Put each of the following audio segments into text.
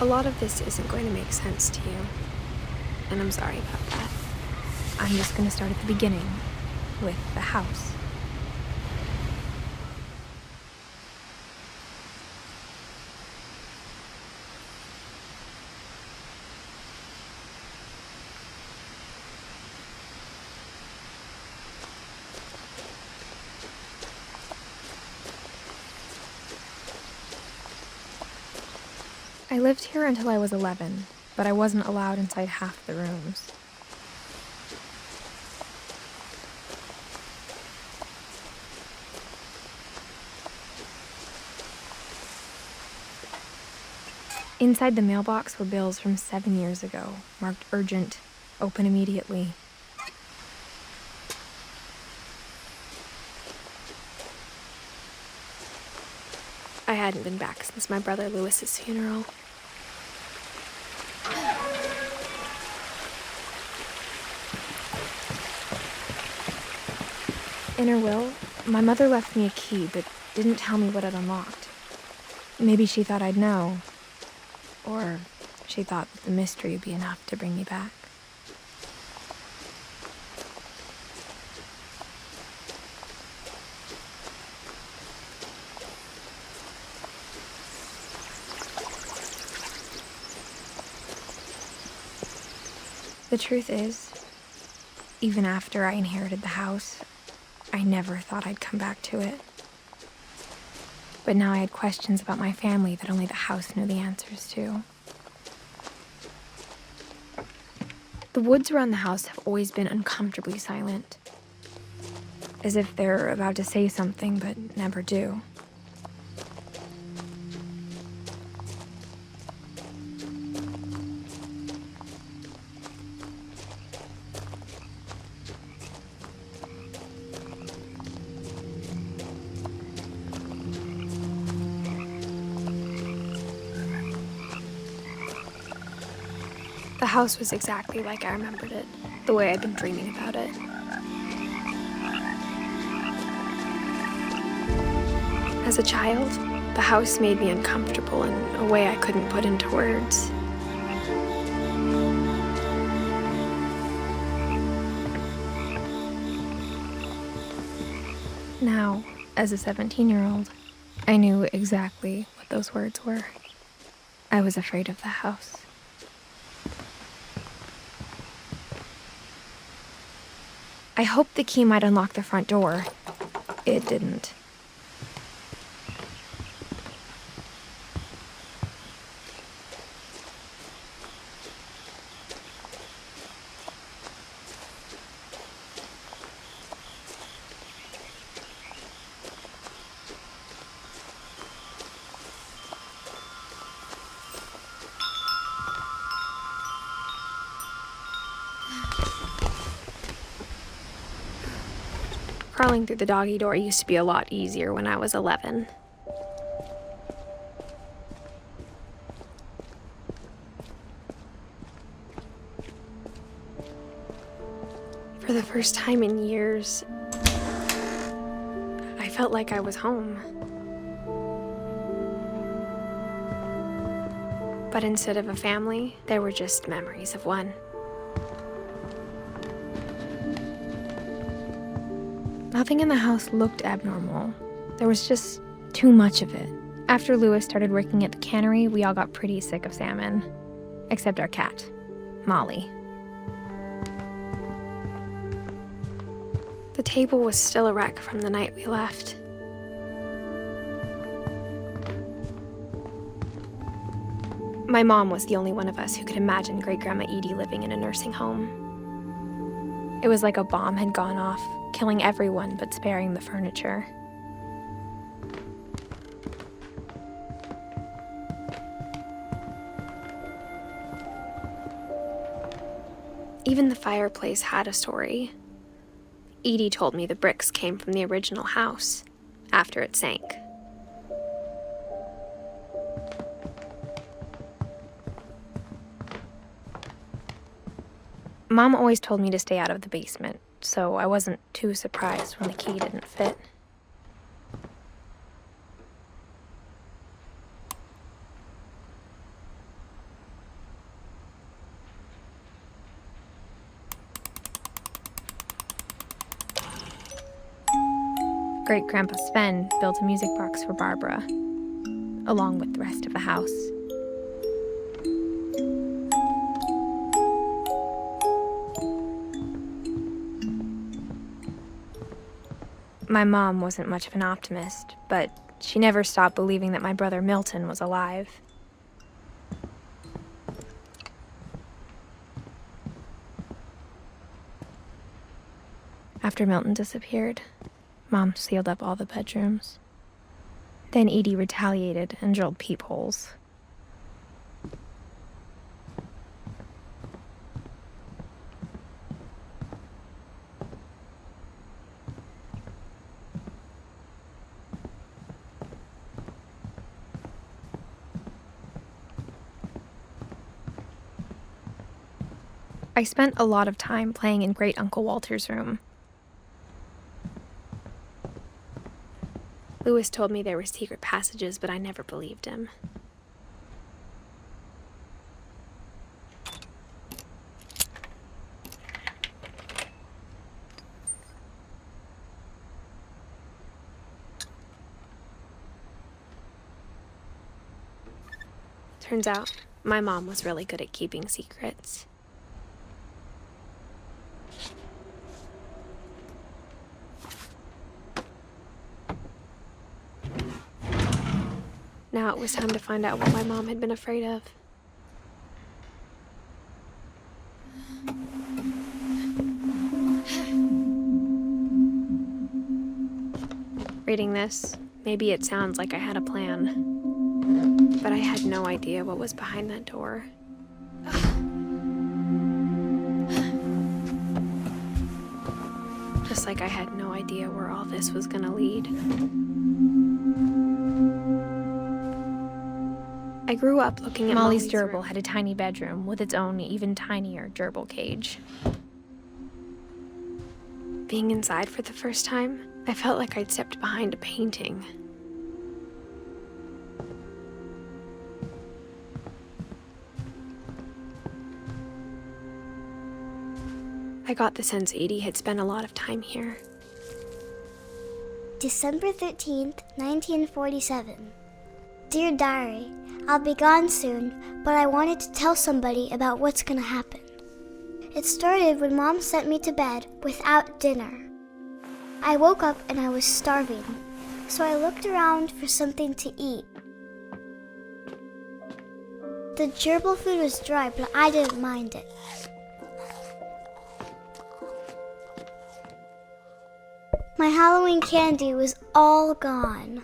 A lot of this isn't going to make sense to you, and I'm sorry about that. I'm just going to start at the beginning, with the house. I lived here until I was 11, but I wasn't allowed inside half the rooms. Inside the mailbox were bills from 7 years ago, marked urgent, open immediately. I hadn't been back since my brother Lewis's funeral. In her will, my mother left me a key, but didn't tell me what it unlocked. Maybe she thought I'd know. Or she thought that the mystery would be enough to bring me back. The truth is, even after I inherited the house, I never thought I'd come back to it. But now I had questions about my family that only the house knew the answers to. The woods around the house have always been uncomfortably silent, as if they're about to say something but never do. The house was exactly like I remembered it, the way I'd been dreaming about it. As a child, the house made me uncomfortable in a way I couldn't put into words. Now, as a 17-year-old, I knew exactly what those words were. I was afraid of the house. I hoped the key might unlock the front door. It didn't. Crawling through the doggy door used to be a lot easier when I was 11. For the first time in years, I felt like I was home. But instead of a family, there were just memories of one. Nothing in the house looked abnormal. There was just too much of it. After Lewis started working at the cannery, we all got pretty sick of salmon. except our cat, Molly. The table was still a wreck from the night we left. My mom was the only one of us who could imagine Great-Grandma Edie living in a nursing home. It was like a bomb had gone off, killing everyone but sparing the furniture. Even the fireplace had a story. Edie told me the bricks came from the original house, after it sank. Mom always told me to stay out of the basement, so I wasn't too surprised when the key didn't fit. Great-Grandpa Sven built a music box for Barbara, along with the rest of the house. My mom wasn't much of an optimist, but she never stopped believing that my brother Milton was alive. After Milton disappeared, Mom sealed up all the bedrooms. Then Edie retaliated and drilled peepholes. I spent a lot of time playing in Great Uncle Walter's room. Lewis told me there were secret passages, but I never believed him. Turns out, my mom was really good at keeping secrets. Now it was time to find out what my mom had been afraid of. Reading this, maybe it sounds like I had a plan, but I had no idea what was behind that door. Just like I had no idea where all this was gonna lead. I grew up looking at Molly's gerbil had a tiny bedroom with its own even tinier gerbil cage. Being inside for the first time, I felt like I'd stepped behind a painting. I got the sense Edie had spent a lot of time here. December 13th, 1947. Dear Diary, I'll be gone soon, but I wanted to tell somebody about what's gonna happen. It started when Mom sent me to bed without dinner. I woke up and I was starving, so I looked around for something to eat. The gerbil food was dry, but I didn't mind it. My Halloween candy was all gone.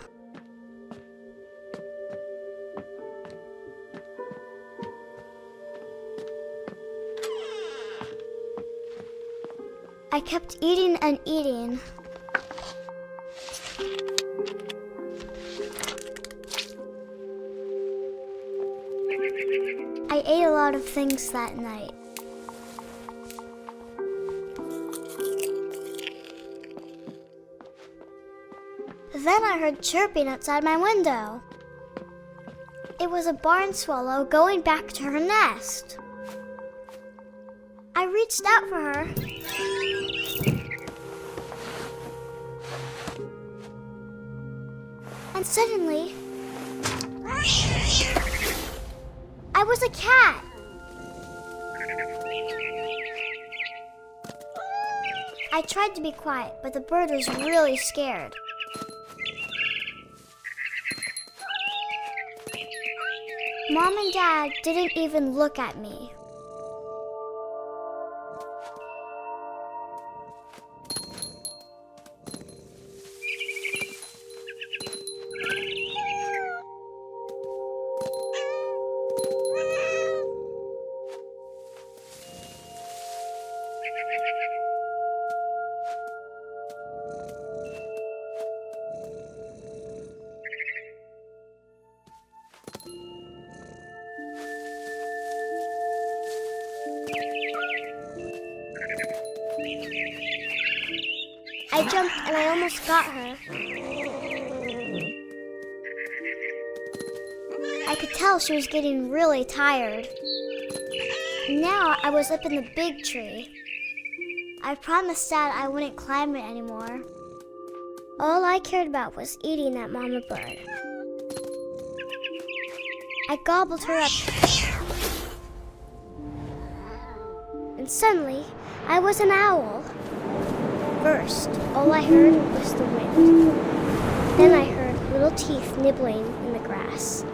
I kept eating and eating. I ate a lot of things that night. Then I heard chirping outside my window. It was a barn swallow going back to her nest. I reached out for her. And suddenly, I was a cat. I tried to be quiet, but the bird was really scared. Mom and Dad didn't even look at me. I jumped and I almost got her. I could tell she was getting really tired. Now I was up in the big tree. I promised Dad I wouldn't climb it anymore. All I cared about was eating that mama bird. I gobbled her up. And suddenly, I was an owl. First, all I heard was the wind. Then I heard little teeth nibbling in the grass.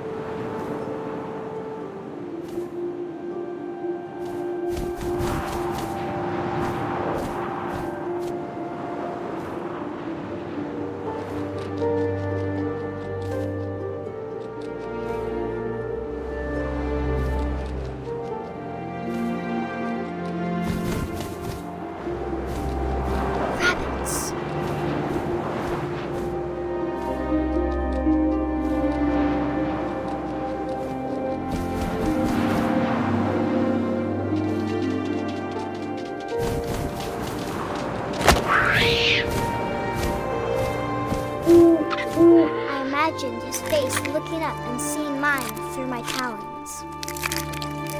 I imagined his face looking up and seeing mine through my talons.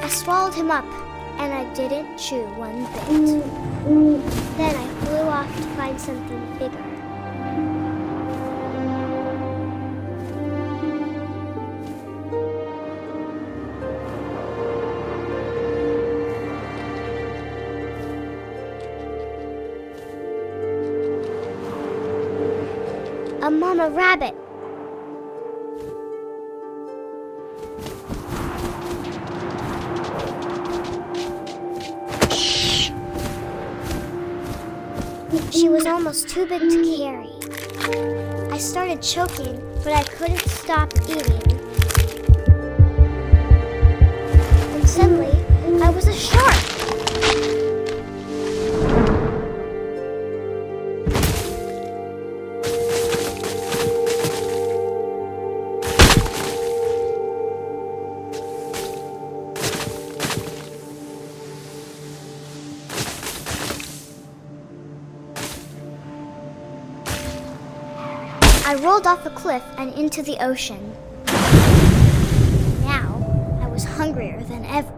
I swallowed him up, and I didn't chew one bit. Then I flew off to find something bigger. A mama rabbit. She was almost too big to carry. I started choking, but I couldn't stop eating. And suddenly, I was a shark. I rolled off a cliff and into the ocean. Now, I was hungrier than ever.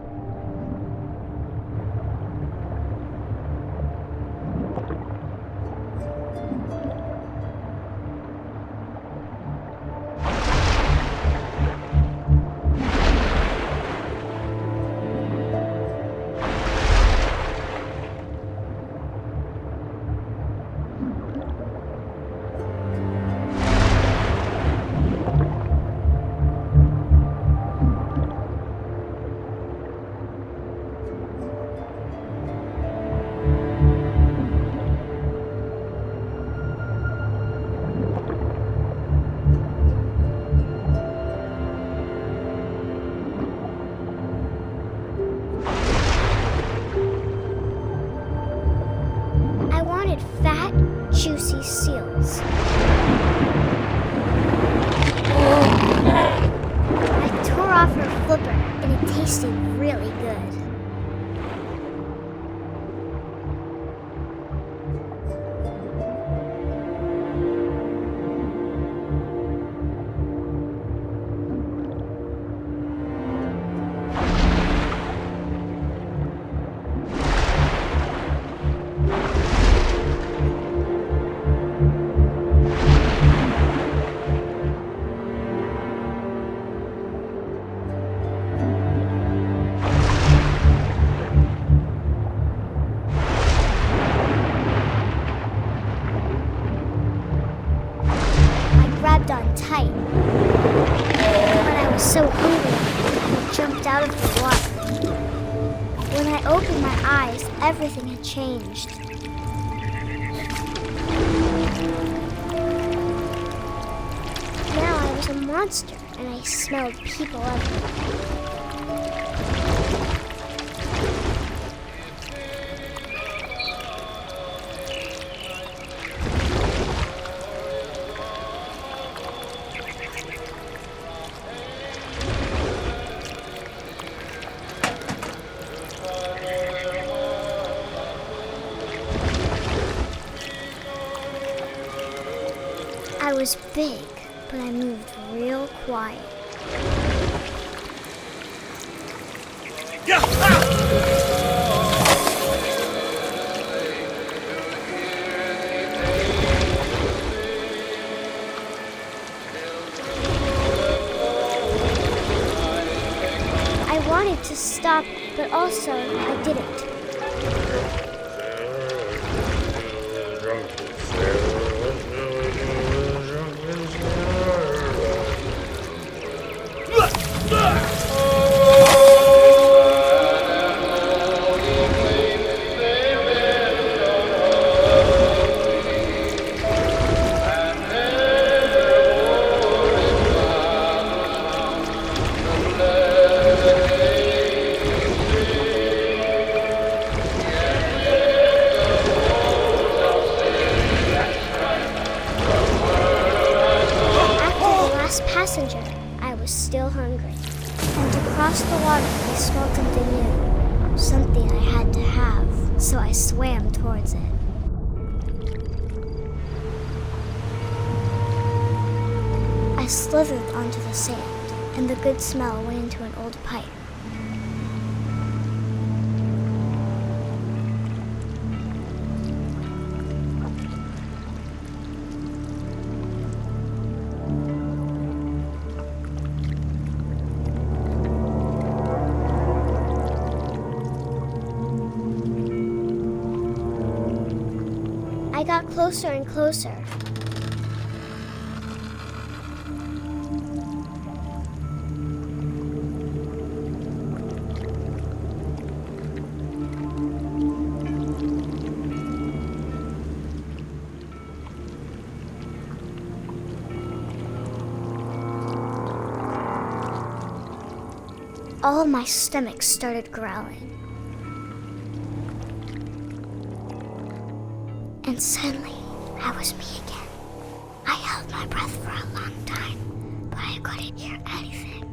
Fat, juicy seals. I tore off her flipper, and it tasted really good. so hungry, I jumped out of the water. When I opened my eyes, everything had changed. Now I was a monster, and I smelled people everywhere. I was big, but I moved real quiet. I wanted to stop, but also I didn't. Passenger, I was still hungry. And to cross the water, I smelled something new. Something I had to have, so I swam towards it. I slithered onto the sand, and the good smell went into an old pipe. I got closer and closer. All of my stomach started growling. And suddenly, I was me again. I held my breath for a long time, but I couldn't hear anything.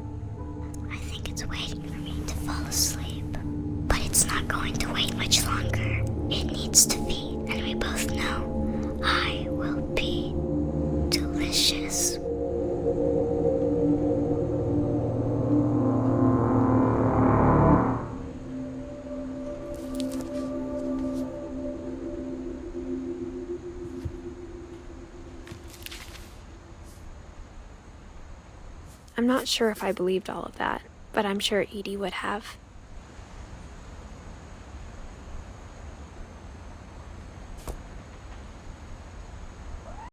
I think it's waiting for me to fall asleep. But it's not going to wait much longer. It needs to feed, and we both know I will be delicious. I'm not sure if I believed all of that, but I'm sure Edie would have.